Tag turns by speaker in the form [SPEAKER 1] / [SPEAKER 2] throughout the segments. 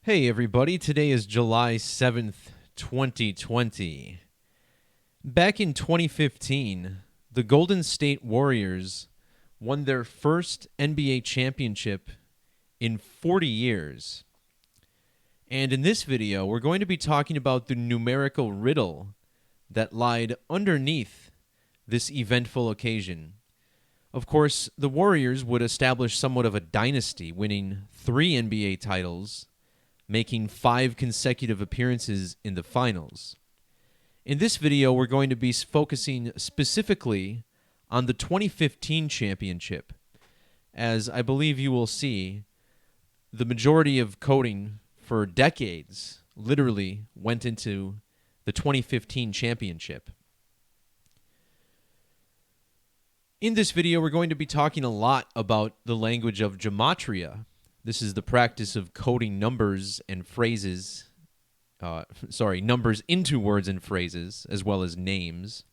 [SPEAKER 1] Hey everybody, today is July 7th, 2020. Back in 2015, the Golden State Warriors won their first NBA championship in 40 years. And in this video, we're going to be talking about the numerical riddle that lied underneath this eventful occasion. Of course, the Warriors would establish somewhat of a dynasty, winning 3 NBA titles, making 5 consecutive appearances in the finals. In this video, we're going to be focusing specifically on the 2015 championship, as I believe you will see the majority of coding for decades literally went into the 2015 championship. In this video, we're going to be talking a lot about the language of Gematria. This is the practice of coding numbers and phrases, numbers into words and phrases, as well as names.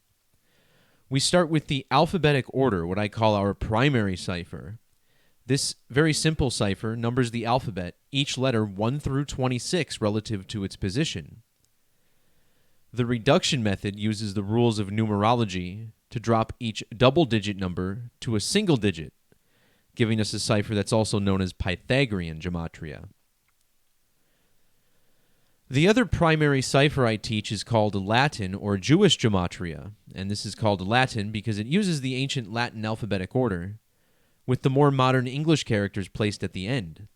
[SPEAKER 1] We start with the alphabetic order, what I call our primary cipher. This very simple cipher numbers the alphabet, each letter 1 through 26 relative to its position. The reduction method uses the rules of numerology to drop each double-digit number to a single digit, giving us a cipher that's also known as Pythagorean Gematria. The other primary cipher I teach is called Latin or Jewish Gematria, and this is called Latin because it uses the ancient Latin alphabetic order, with the more modern English characters placed at the end.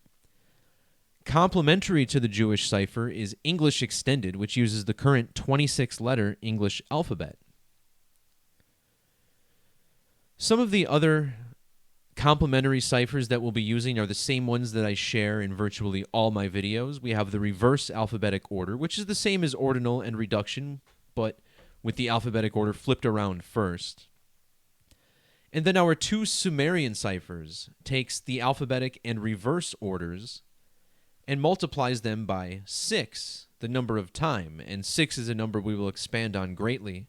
[SPEAKER 1] Complementary to the Jewish cipher is English Extended, which uses the current 26-letter English alphabet. Some of the other complementary ciphers that we'll be using are the same ones that I share in virtually all my videos. We have the reverse alphabetic order, which is the same as ordinal and reduction, but with the alphabetic order flipped around first. And then our 2 Sumerian ciphers takes the alphabetic and reverse orders and multiplies them by 6, the number of time, and 6 is a number we will expand on greatly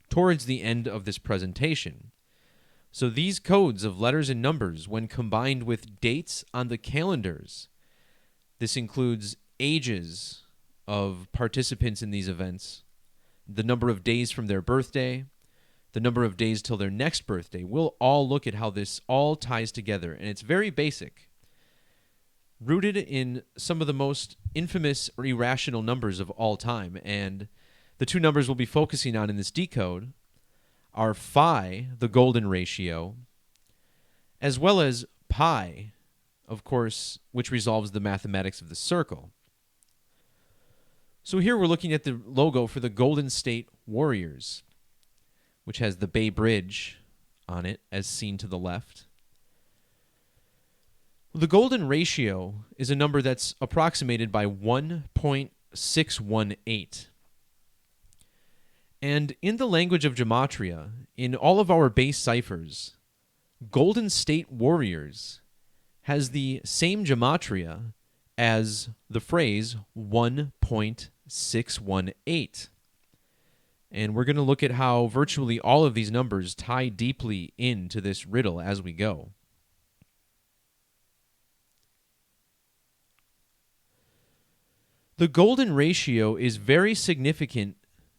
[SPEAKER 1] towards the end of this presentation. So these codes of letters and numbers, when combined with dates on the calendars, this includes ages of participants in these events, the number of days from their birthday, the number of days till their next birthday. We'll all look at how this all ties together, and it's very basic, rooted in some of the most infamous or irrational numbers of all time. And the 2 numbers we'll be focusing on in this decode are phi, the golden ratio, as well as pi, of course, which resolves the mathematics of the circle. So here we're looking at the logo for the Golden State Warriors, which has the Bay Bridge on it, as seen to the left. The golden ratio is a number that's approximated by 1.618. And in the language of Gematria, in all of our base ciphers, Golden State Warriors has the same Gematria as the phrase 1.618. And we're going to look at how virtually all of these numbers tie deeply into this riddle as we go. The golden ratio is very significant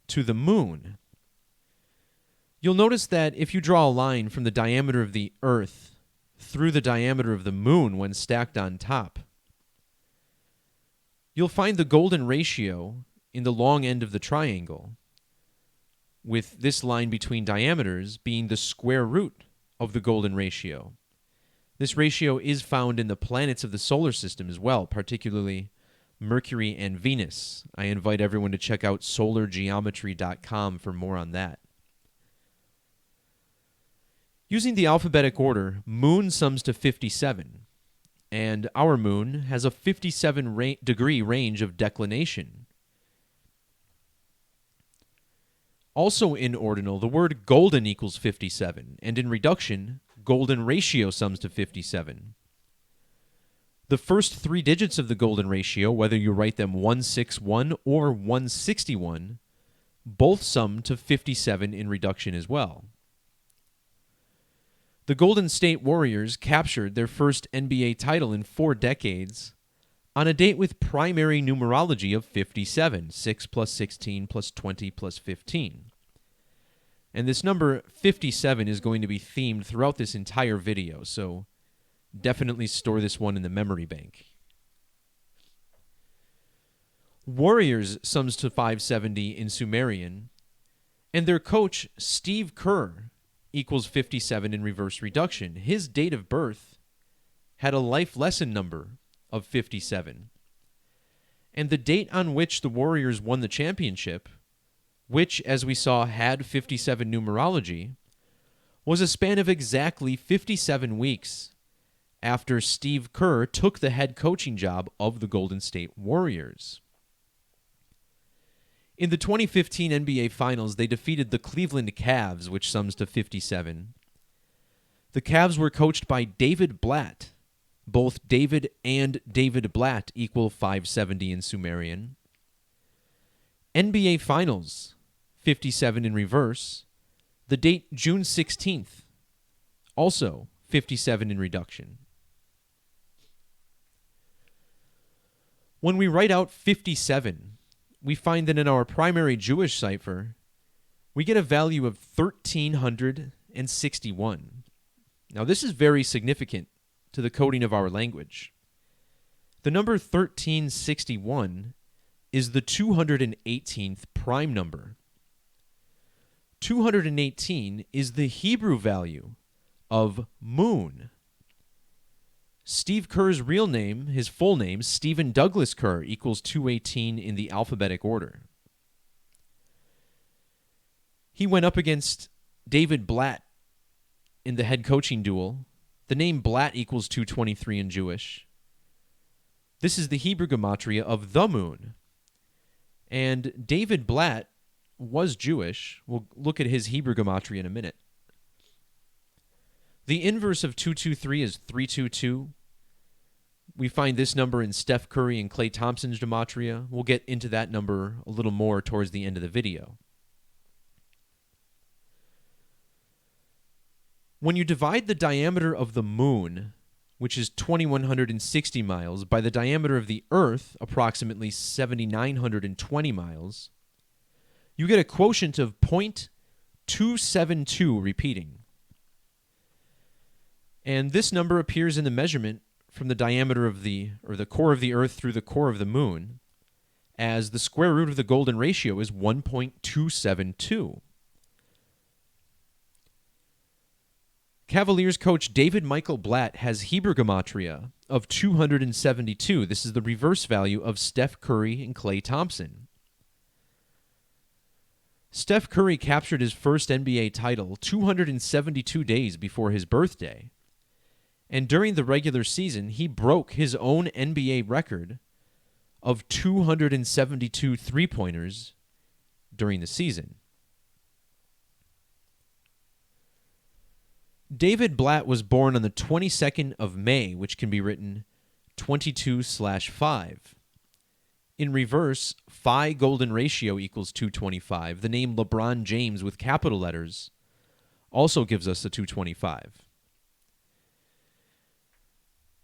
[SPEAKER 1] to the moon. You'll notice that if you draw a line from the diameter of the Earth through the diameter of the moon when stacked on top, you'll find the golden ratio in the long end of the triangle, with this line between diameters being the square root of the golden ratio. This ratio is found in the planets of the solar system as well, particularly Mercury and Venus. I invite everyone to check out solargeometry.com for more on that. Using the alphabetic order, moon sums to 57, and our moon has a 57-degree range of declination. Also in ordinal, the word golden equals 57, and in reduction, golden ratio sums to 57. The first 3 digits of the golden ratio, whether you write them 161 or 161, both sum to 57 in reduction as well. The Golden State Warriors captured their first NBA title in 4 decades On a date with primary numerology of 57, 6 plus 16 plus 20 plus 15. And this number 57 is going to be themed throughout this entire video, so definitely store this one in the memory bank. Warriors sums to 570 in Sumerian, and their coach, Steve Kerr, equals 57 in reverse reduction. His date of birth had a life lesson number of 57. And the date on which the Warriors won the championship, which, as we saw, had 57 numerology, was a span of exactly 57 weeks after Steve Kerr took the head coaching job of the Golden State Warriors. In the 2015 NBA Finals, they defeated the Cleveland Cavs, which sums to 57. The Cavs were coached by David Blatt. Both David and David Blatt equal 570 in Sumerian. NBA Finals, 57 in reverse. The date June 16th, also 57 in reduction. When we write out 57, we find that in our primary Jewish cipher, we get a value of 1,361. Now, this is very significant to the coding of our language. The number 1361 is the 218th prime number. 218 is the Hebrew value of moon. Steve Kerr's real name, his full name, Stephen Douglas Kerr, equals 218 in the alphabetic order. He went up against David Blatt in the head coaching duel. The name Blatt equals 223 in Jewish. This is the Hebrew Gematria of the moon. And David Blatt was Jewish. We'll look at his Hebrew Gematria in a minute. The inverse of 223 is 322. We find this number in Steph Curry and Klay Thompson's Gematria. We'll get into that number a little more towards the end of the video. When you divide the diameter of the moon, which is 2,160 miles, by the diameter of the Earth, approximately 7,920 miles, you get a quotient of 0.272 repeating. And this number appears in the measurement from the diameter of the core of the Earth through the core of the moon, as the square root of the golden ratio is 1.272. Cavaliers coach David Michael Blatt has Hebrew Gematria of 272. This is the reverse value of Steph Curry and Klay Thompson. Steph Curry captured his first NBA title 272 days before his birthday. And during the regular season, he broke his own NBA record of 272 three-pointers during the season. David Blatt was born on the 22nd of May, which can be written 22/5. In reverse, phi golden ratio equals 225. The name LeBron James with capital letters also gives us a 225.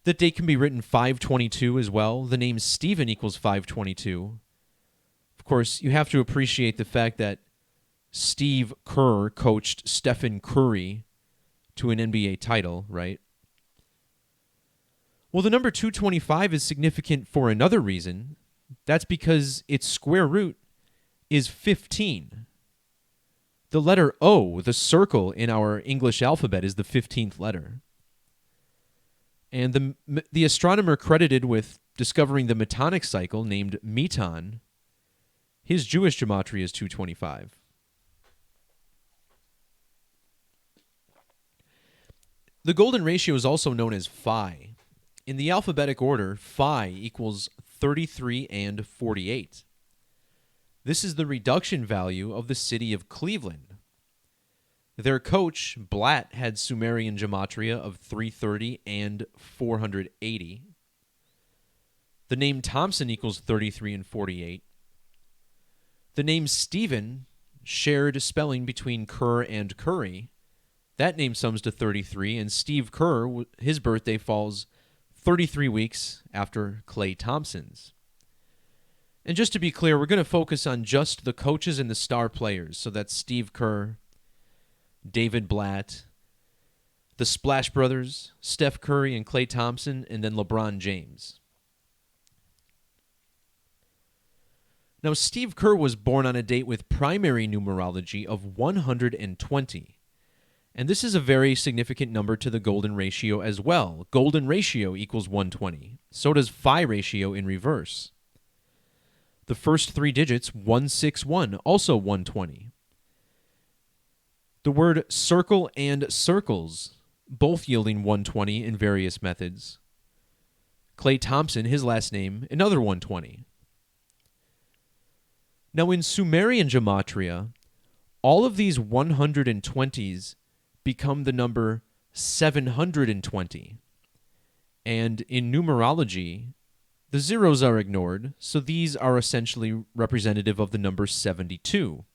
[SPEAKER 1] That date can be written 522 as well. The name Stephen equals 522. Of course, you have to appreciate the fact that Steve Kerr coached Stephen Curry to an NBA title, right? Well, the number 225 is significant for another reason. That's because its square root is 15. The letter O, the circle in our English alphabet, is the 15th letter. And the astronomer credited with discovering the Metonic cycle, named Meton, his Jewish gematria is 225. The golden ratio is also known as phi. In the alphabetic order, phi equals 33 and 48. This is the reduction value of the city of Cleveland. Their coach, Blatt, had Sumerian gematria of 330 and 480. The name Thompson equals 33 and 48. The name Stephen shared spelling between Kerr and Curry. That name sums to 33, and Steve Kerr, his birthday falls 33 weeks after Klay Thompson's. And just to be clear, we're going to focus on just the coaches and the star players. So that's Steve Kerr, David Blatt, the Splash Brothers, Steph Curry and Klay Thompson, and then LeBron James. Now, Steve Kerr was born on a date with primary numerology of 120. And this is a very significant number to the golden ratio as well. Golden ratio equals 120. So does phi ratio in reverse. The first three digits, 161, also 120. The word circle and circles, both yielding 120 in various methods. Klay Thompson, his last name, another 120. Now in Sumerian Gematria, all of these 120s become the number 720. And in numerology, the zeros are ignored, so these are essentially representative of the number 72.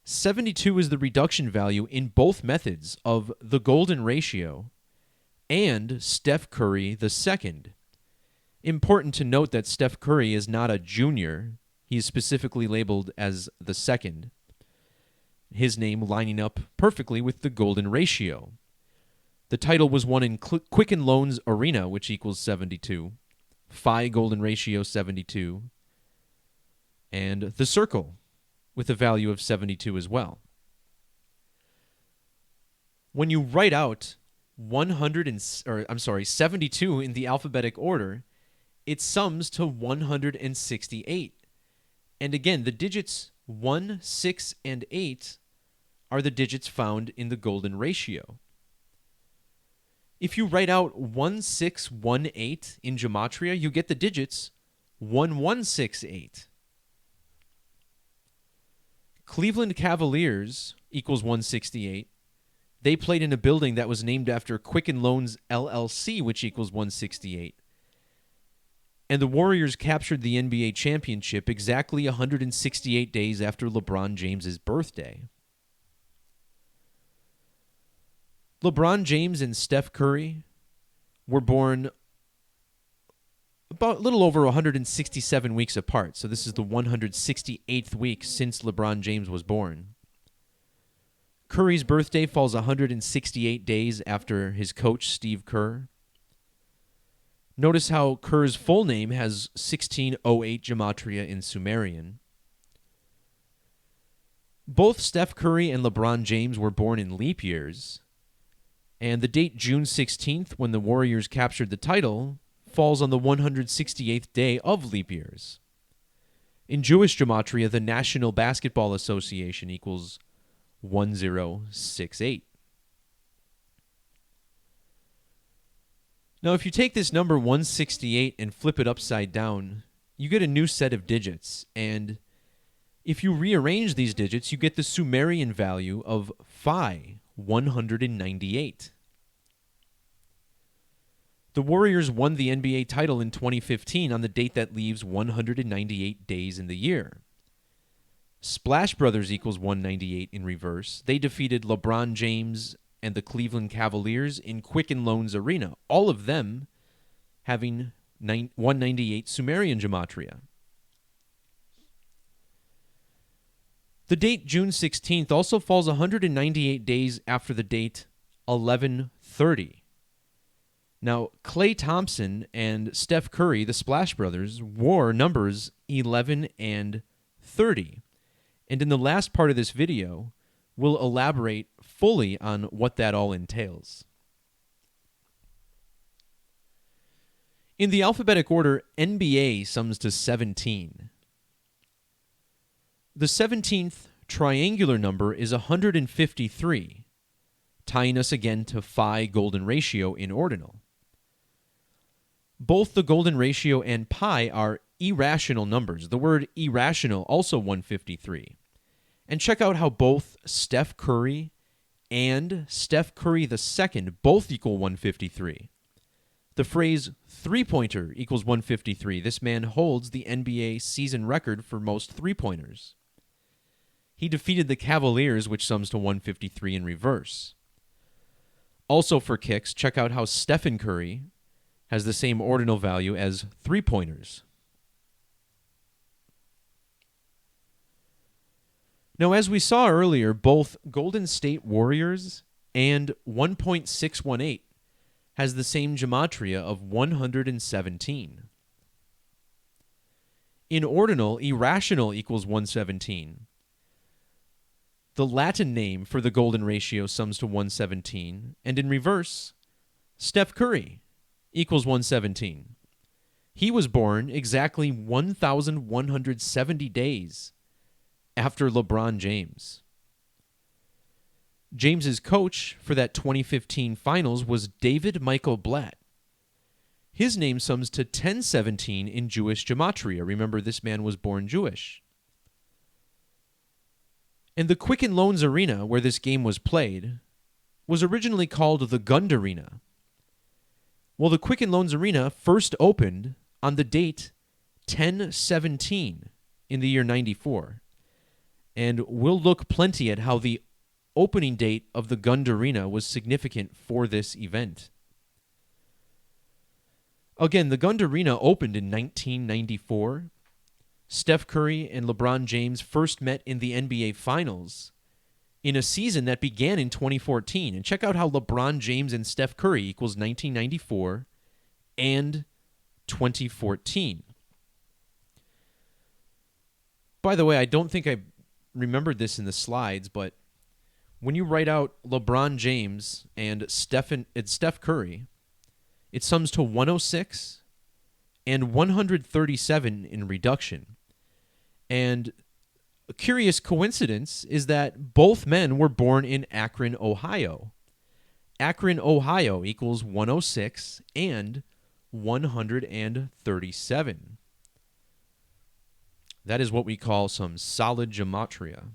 [SPEAKER 1] 72 is the reduction value in both methods of the golden ratio and Steph Curry II. Important to note that Steph Curry is not a junior. He is specifically labeled as the second. His name lining up perfectly with the golden ratio. The title was won in Quicken Loans Arena, which equals 72. Phi golden ratio 72. And the circle with a value of 72 as well. When you write out 72 in the alphabetic order, it sums to 168. And again, the digits 1, 6, and 8 are the digits found in the golden ratio. If you write out 1618 in Gematria, you get the digits 1168. Cleveland Cavaliers equals 168. They played in a building that was named after Quicken Loans LLC, which equals 168. And the Warriors captured the NBA championship exactly 168 days after LeBron James's birthday. LeBron James and Steph Curry were born about a little over 167 weeks apart. So this is the 168th week since LeBron James was born. Curry's birthday falls 168 days after his coach, Steve Kerr. Notice how Kerr's full name has 1608 Gematria in Sumerian. Both Steph Curry and LeBron James were born in leap years. And the date June 16th, when the Warriors captured the title, falls on the 168th day of leap years. In Jewish Gematria, the National Basketball Association equals 1068. Now, if you take this number 168 and flip it upside down, you get a new set of digits. And if you rearrange these digits, you get the Sumerian value of phi, 198. The Warriors won the NBA title in 2015 on the date that leaves 198 days in the year. Splash Brothers equals 198 in reverse. They defeated LeBron James and the Cleveland Cavaliers in Quicken Loans Arena, all of them having 198 Sumerian Gematria. The date June 16th also falls 198 days after the date 1130. Now, Klay Thompson and Steph Curry, the Splash Brothers, wore numbers 11 and 30. And in the last part of this video, we'll elaborate fully on what that all entails. In the alphabetic order, NBA sums to 17. The 17th triangular number is 153, tying us again to phi golden ratio in ordinal. Both the golden ratio and pi are irrational numbers. The word irrational also 153. And check out how both Steph Curry and Steph Curry II both equal 153. The phrase three-pointer equals 153. This man holds the NBA season record for most three-pointers. He defeated the Cavaliers, which sums to 153 in reverse. Also for kicks, check out how Stephen Curry has the same ordinal value as three-pointers. Now, as we saw earlier, both Golden State Warriors and 1.618 has the same gematria of 117. In ordinal, irrational equals 117. The Latin name for the golden ratio sums to 117, and in reverse, Steph Curry equals 117. He was born exactly 1,170 days after LeBron James. James's coach for that 2015 finals was David Michael Blatt. His name sums to 1017 in Jewish gematria. Remember, this man was born Jewish. And the Quicken Loans Arena, where this game was played, was originally called the Gund Arena. Well, the Quicken Loans Arena first opened on the date 10/17 in the year 94. And we'll look plenty at how the opening date of the Gund Arena was significant for this event. Again, the Gund Arena opened in 1994. Steph Curry and LeBron James first met in the NBA Finals in a season that began in 2014. And check out how LeBron James and Steph Curry equals 1994 and 2014. By the way, I don't think I remembered this in the slides, but when you write out LeBron James and Steph Curry, it sums to 106 and 137 in reduction. And a curious coincidence is that both men were born in Akron, Ohio. Akron, Ohio equals 106 and 137. That is what we call some solid gematria.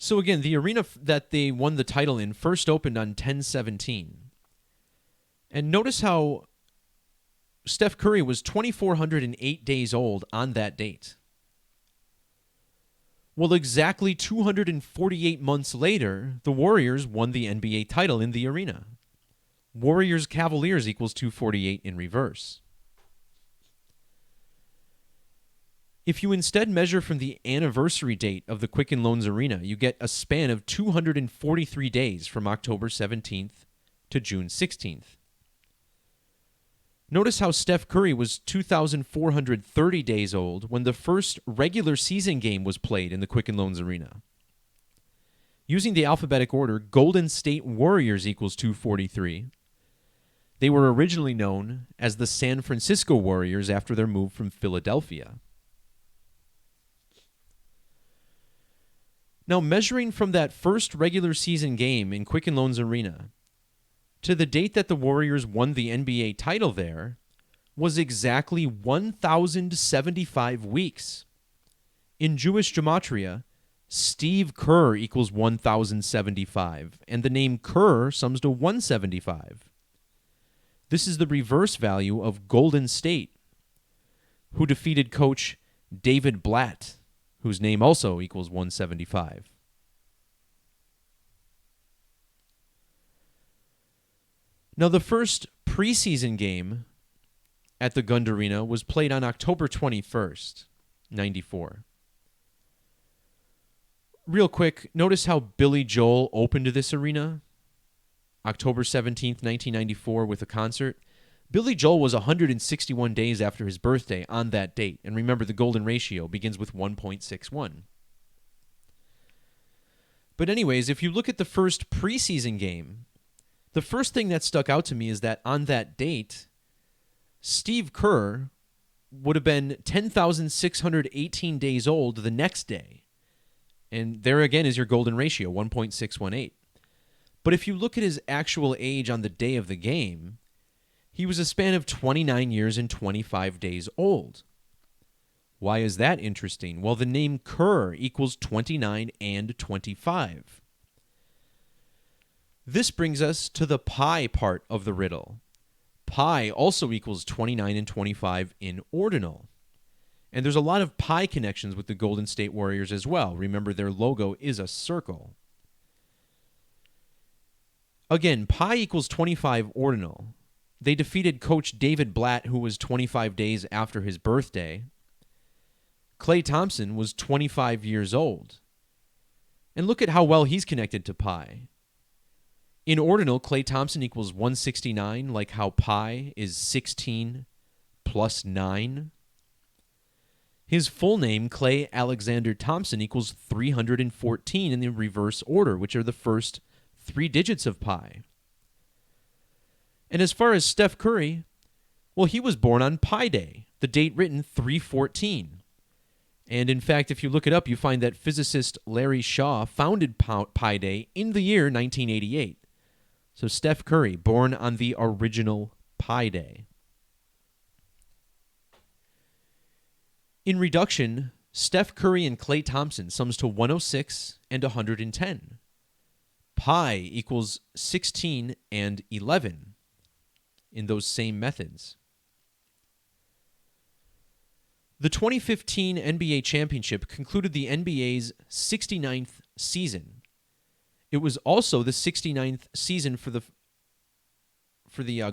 [SPEAKER 1] So again, the arena that they won the title in first opened on 10/17. And notice how Steph Curry was 2,408 days old on that date. Well, exactly 248 months later, the Warriors won the NBA title in the arena. Warriors-Cavaliers equals 248 in reverse. If you instead measure from the anniversary date of the Quicken Loans Arena, you get a span of 243 days from October 17th to June 16th. Notice how Steph Curry was 2,430 days old when the first regular season game was played in the Quicken Loans Arena. Using the alphabetic order, Golden State Warriors equals 243. They were originally known as the San Francisco Warriors after their move from Philadelphia. Now, measuring from that first regular season game in Quicken Loans Arena to the date that the Warriors won the NBA title there was exactly 1,075 weeks. In Jewish gematria, Steve Kerr equals 1,075, and the name Kerr sums to 175. This is the reverse value of Golden State, who defeated coach David Blatt, whose name also equals 175. Now, the first preseason game at the Gund Arena was played on October 21st, 94. Real quick, notice how Billy Joel opened this arena, October 17th, 1994, with a concert. Billy Joel was 161 days after his birthday on that date. And remember, the golden ratio begins with 1.61. But anyways, if you look at the first preseason game, the first thing that stuck out to me is that on that date, Steve Kerr would have been 10,618 days old the next day. And there again is your golden ratio, 1.618. But if you look at his actual age on the day of the game, he was a span of 29 years and 25 days old. Why is that interesting? Well, the name Kerr equals 29 and 25. This brings us to the pi part of the riddle. Pi also equals 29 and 25 in ordinal. And there's a lot of pi connections with the Golden State Warriors as well. Remember, their logo is a circle. Again, pi equals 25 ordinal. They defeated Coach David Blatt, who was 25 days after his birthday. Klay Thompson was 25 years old. And look at how well he's connected to pi. In ordinal, Klay Thompson equals 169, like how pi is 16 plus 9. His full name, Klay Alexander Thompson, equals 314 in the reverse order, which are the first 3 digits of pi. And as far as Steph Curry, well, he was born on Pi Day, the date written 314. And in fact, if you look it up, you find that physicist Larry Shaw founded Pi Day in the year 1988. So Steph Curry, born on the original Pi Day. In reduction, Steph Curry and Klay Thompson sums to 106 and 110. Pi equals 16 and 11 in those same methods. The 2015 NBA championship concluded the NBA's 69th season. It was also the 69th season for the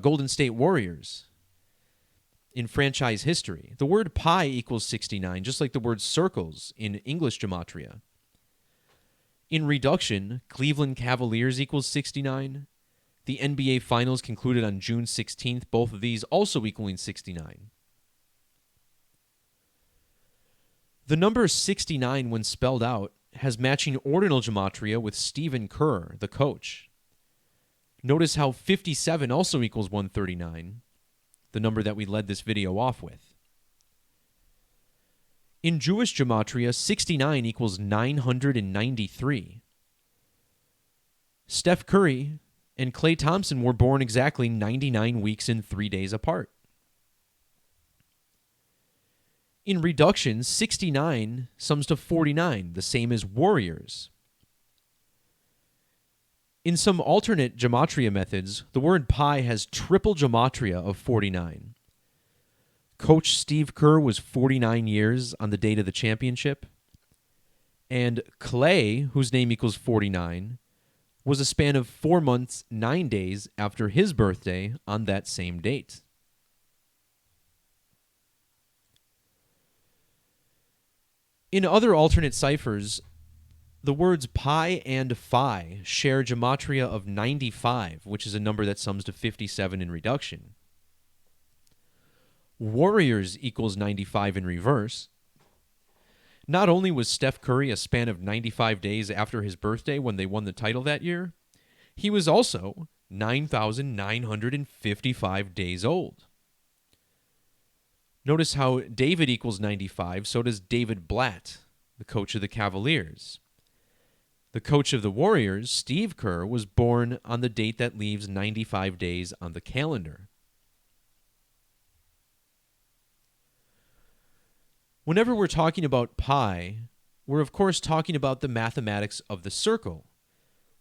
[SPEAKER 1] Golden State Warriors in franchise history. The word pi equals 69, just like the word circles in English Gematria. In reduction, Cleveland Cavaliers equals 69. The NBA Finals concluded on June 16th, both of these also equaling 69. The number 69, when spelled out, has matching ordinal gematria with Stephen Kerr, the coach. Notice how 57 also equals 139, the number that we led this video off with. In Jewish gematria, 69 equals 993. Steph Curry and Klay Thompson were born exactly 99 weeks and 3 days apart. In reduction, 69 sums to 49, the same as Warriors. In some alternate gematria methods, the word pi has triple gematria of 49. Coach Steve Kerr was 49 years on the date of the championship, and Klay, whose name equals 49, was a span of 4 months, 9 days after his birthday on that same date. In other alternate ciphers, the words pi and phi share gematria of 95, which is a number that sums to 57 in reduction. Warriors equals 95 in reverse. Not only was Steph Curry a span of 95 days after his birthday when they won the title that year, he was also 9,955 days old. Notice how David equals 95, so does David Blatt, the coach of the Cavaliers. The coach of the Warriors, Steve Kerr, was born on the date that leaves 95 days on the calendar. Whenever we're talking about pi, we're of course talking about the mathematics of the circle,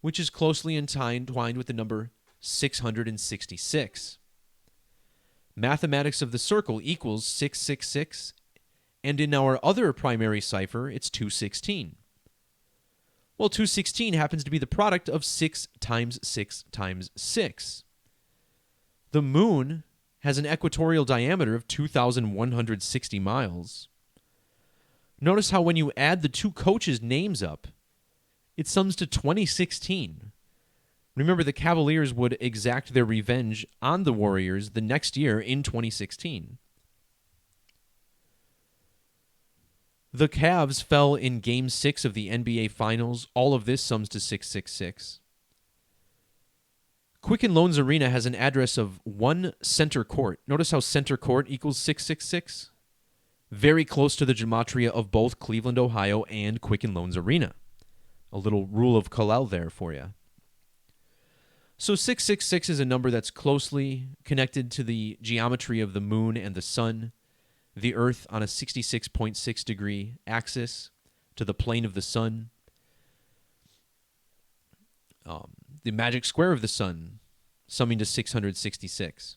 [SPEAKER 1] which is closely entwined with the number 666. Mathematics of the circle equals 666, and in our other primary cipher, it's 216. Well, 216 happens to be the product of 6 times 6 times 6. The moon has an equatorial diameter of 2,160 miles. Notice how when you add the two coaches' names up, it sums to 2016. Remember, the Cavaliers would exact their revenge on the Warriors the next year in 2016. The Cavs fell in Game 6 of the NBA Finals. All of this sums to 666. Quicken Loans Arena has an address of 1 center court. Notice how center court equals 666? Very close to the gematria of both Cleveland, Ohio and Quicken Loans Arena. A little rule of Kalel there for you. So 666 is a number that's closely connected to the geometry of the moon and the sun, the earth on a 66.6 degree axis to the plane of the sun, the magic square of the sun, summing to 666.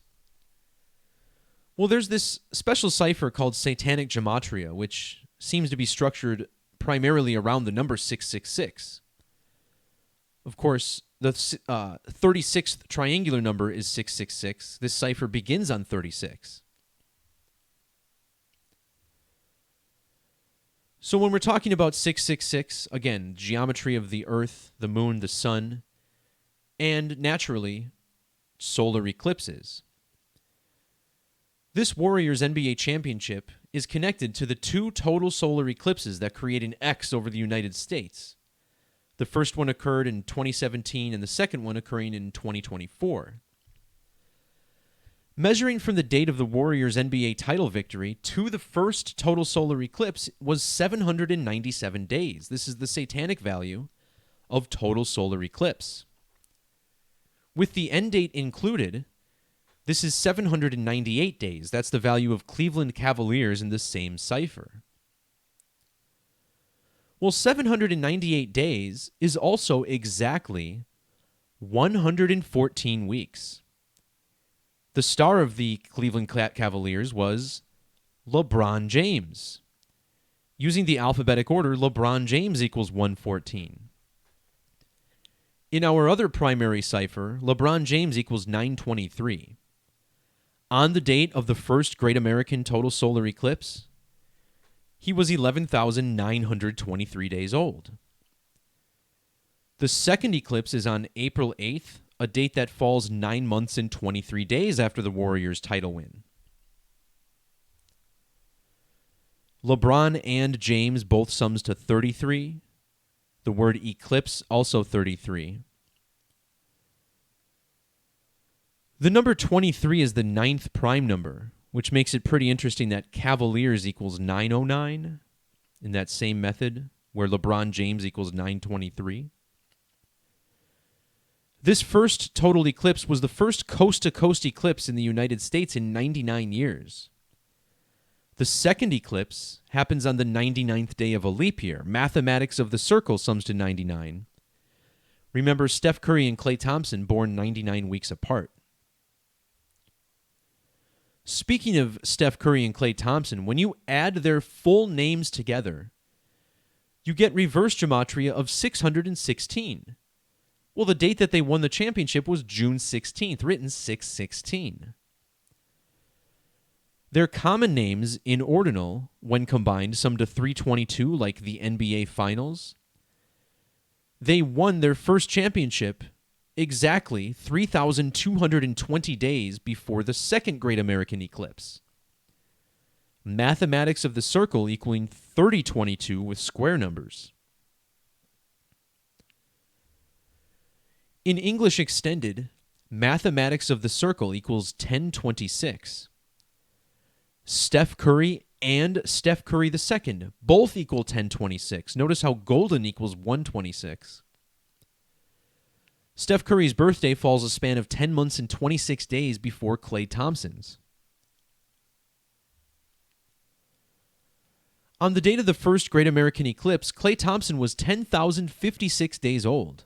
[SPEAKER 1] Well, there's this special cipher called Satanic Gematria, which seems to be structured primarily around the number 666. Of course, The 36th triangular number is 666. This cipher begins on 36. So when we're talking about 666, again, geometry of the Earth, the Moon, the Sun, and naturally, solar eclipses. This Warriors NBA championship is connected to the two total solar eclipses that create an X over the United States. The first one occurred in 2017 and the second one occurring in 2024. Measuring from the date of the Warriors' NBA title victory to the first total solar eclipse was 797 days. This is the satanic value of total solar eclipse. With the end date included, this is 798 days. That's the value of Cleveland Cavaliers in the same cipher. Well, 798 days is also exactly 114 weeks. The star of the Cleveland Cavaliers was LeBron James. Using the alphabetic order, LeBron James equals 114. In our other primary cipher, LeBron James equals 923. On the date of the first Great American Total Solar Eclipse, he was 11,923 days old. The second eclipse is on April 8th, a date that falls 9 months and 23 days after the Warriors' title win. LeBron and James both sums to 33. The word eclipse also 33. The number 23 is the ninth prime number, which makes it pretty interesting that Cavaliers equals 909 in that same method where LeBron James equals 923. This first total eclipse was the first coast-to-coast eclipse in the United States in 99 years. The second eclipse happens on the 99th day of a leap year. Mathematics of the circle sums to 99. Remember, Steph Curry and Klay Thompson born 99 weeks apart. Speaking of Steph Curry and Klay Thompson, when you add their full names together, you get reverse gematria of 616. Well, the date that they won the championship was June 16th, written 616. Their common names in ordinal, when combined, sum to 322, like the NBA Finals. They won their first championship exactly 3,220 days before the second Great American Eclipse. Mathematics of the circle equaling 3022 with square numbers. In English Extended, mathematics of the circle equals 1026. Steph Curry and Steph Curry II both equal 1026. Notice how golden equals 126. Steph Curry's birthday falls a span of 10 months and 26 days before Klay Thompson's. On the date of the first Great American Eclipse, Klay Thompson was 10,056 days old.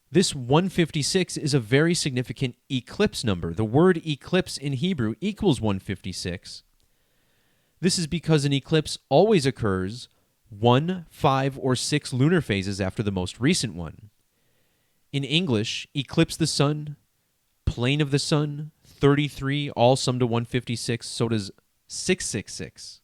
[SPEAKER 1] This 156 is a very significant eclipse number. The word eclipse in Hebrew equals 156. This is because an eclipse always occurs 1, 5, or 6 lunar phases after the most recent one. In English, eclipse the sun, plane of the sun, 33, all sum to 156, so does 666.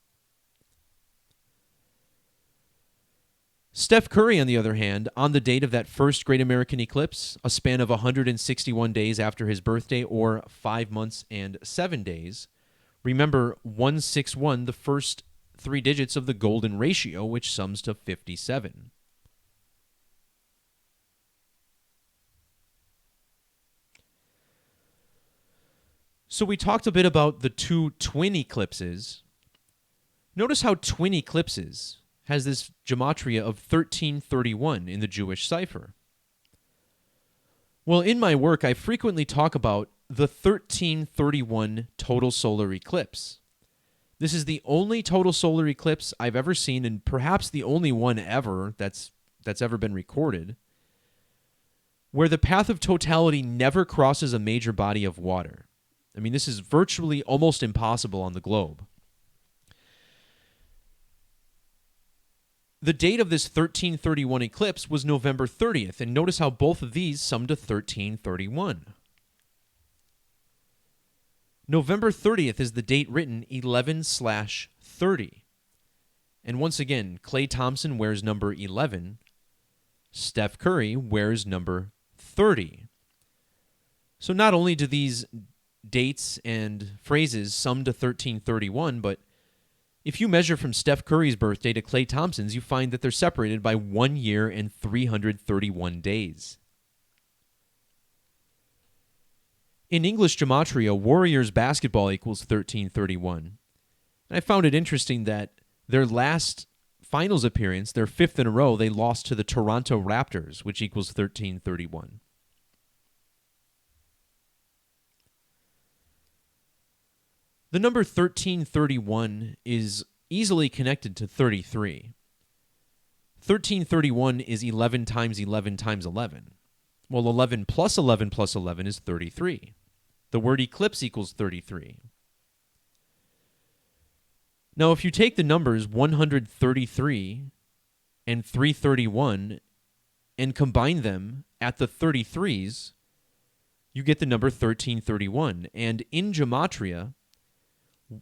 [SPEAKER 1] Steph Curry, on the other hand, on the date of that first Great American Eclipse, a span of 161 days after his birthday, or 5 months and 7 days, remember 161, the first 3 digits of the golden ratio, which sums to 57. So we talked a bit about the two twin eclipses. Notice how twin eclipses has this gematria of 1331 in the Jewish cipher. Well, in my work, I frequently talk about the 1331 total solar eclipse. This is the only total solar eclipse I've ever seen, and perhaps the only one ever that's ever been recorded, where the path of totality never crosses a major body of water. I mean, this is virtually almost impossible on the globe. The date of this 1331 eclipse was November 30th, and notice how both of these sum to 1331. November 30th is the date written 11/30. And once again, Klay Thompson wears number 11. Steph Curry wears number 30. So not only do these dates and phrases sum to 1331, but if you measure from Steph Curry's birthday to Klay Thompson's, you find that they're separated by 1 year and 331 days. In English Gematria, Warriors basketball equals 1331. And I found it interesting that their last finals appearance, their fifth in a row, they lost to the Toronto Raptors, which equals 1331. The number 1331 is easily connected to 33. 1331 is 11 times 11 times 11. Well, 11 plus 11 plus 11 is 33. The word eclipse equals 33. Now, if you take the numbers 133 and 331 and combine them at the 33s, you get the number 1331. And in Gematria,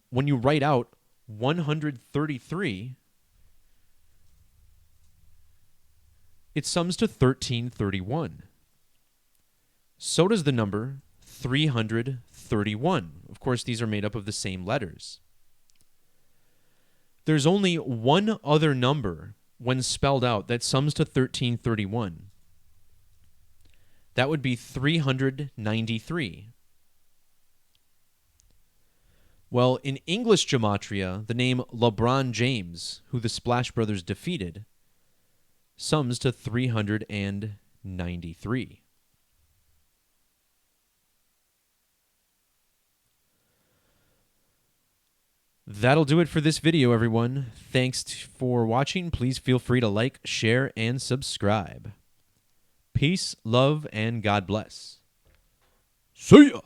[SPEAKER 1] when you write out 133, it sums to 1331. So does the number 331. Of course, these are made up of the same letters. There's only one other number when spelled out that sums to 1331. That would be 393. Well, in English Gematria, the name LeBron James, who the Splash Brothers defeated, sums to 393. That'll do it for this video, everyone. Thanks for watching. Please feel free to like, share, and subscribe. Peace, love, and God bless. See ya!